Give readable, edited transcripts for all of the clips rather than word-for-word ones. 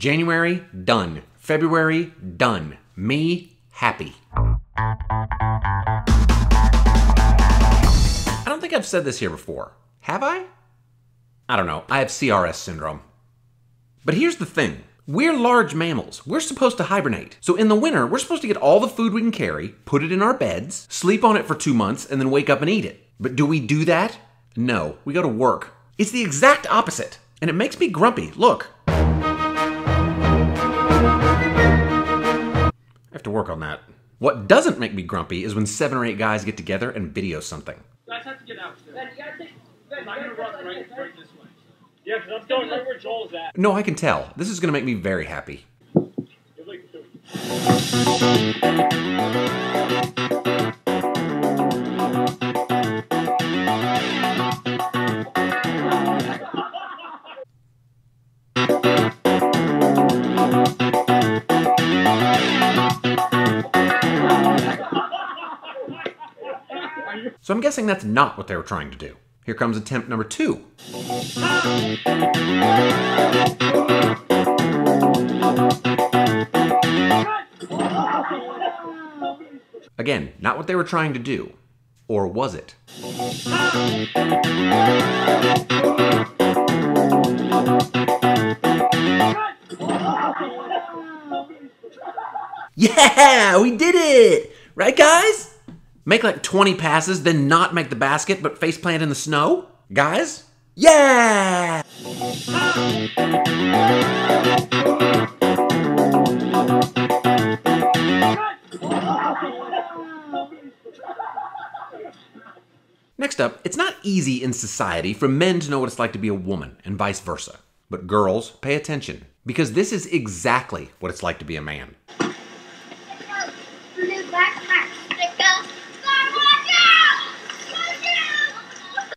January, done. February, done. Me, happy. I don't think I've said this here before. Have I? I don't know. I have CRS syndrome. But here's the thing. We're large mammals. We're supposed to hibernate. So in the winter, we're supposed to get all the food we can carry, put it in our beds, sleep on it for 2 months, and then wake up and eat it. But do we do that? No. We go to work. It's the exact opposite. And it makes me grumpy. Look. I have to work on that. What doesn't make me grumpy is when 7 or 8 guys get together and video something. Guys have to get out. I'm not going to run right this way. Yeah, because I'm going right where Joel's at. No, I can tell. This is going to make me very happy. So I'm guessing that's not what they were trying to do. Here comes attempt number 2. Again, not what they were trying to do. Or was it? Yeah, we did it! Right, guys? Make like 20 passes, then not make the basket, but faceplant in the snow? Guys? Yeah! Next up, it's not easy in society for men to know what it's like to be a woman, and vice versa. But girls, pay attention, because this is exactly what it's like to be a man.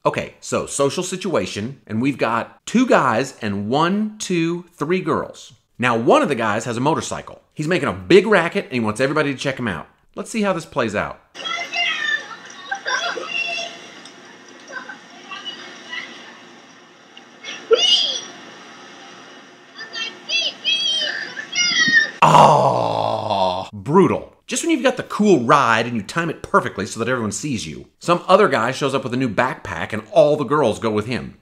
Okay, so social situation, and we've got 2 guys and 1, 2, 3 girls. Now, one of the guys has a motorcycle. He's making a big racket, and he wants everybody to check him out. Let's see how this plays out. Oh, brutal. Just when you've got the cool ride and you time it perfectly so that everyone sees you, some other guy shows up with a new backpack and all the girls go with him.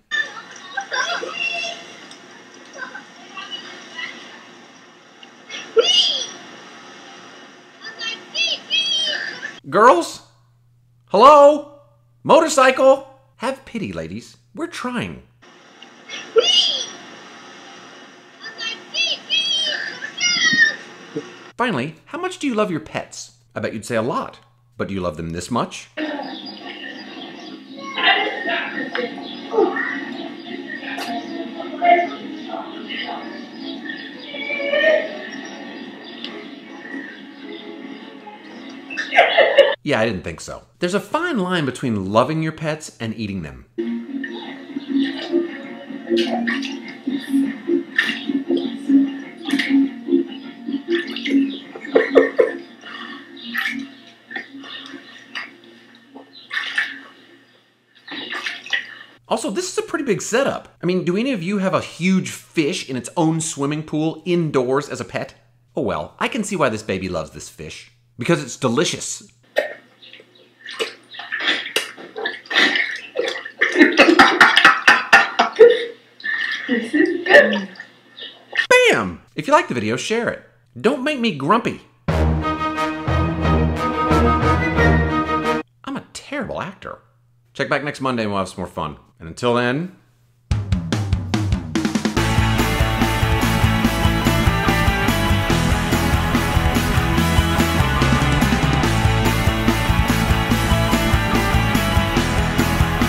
Girls? Hello? Motorcycle? Have pity, ladies. We're trying. Finally, how much do you love your pets? I bet you'd say a lot. But do you love them this much? Yeah, I didn't think so. There's a fine line between loving your pets and eating them. Also, this is a pretty big setup. I mean, do any of you have a huge fish in its own swimming pool indoors as a pet? Oh well, I can see why this baby loves this fish. Because it's delicious. This is good. Bam! If you like the video, share it. Don't make me grumpy. I'm a terrible actor. Check back next Monday and we'll have some more fun. And until then...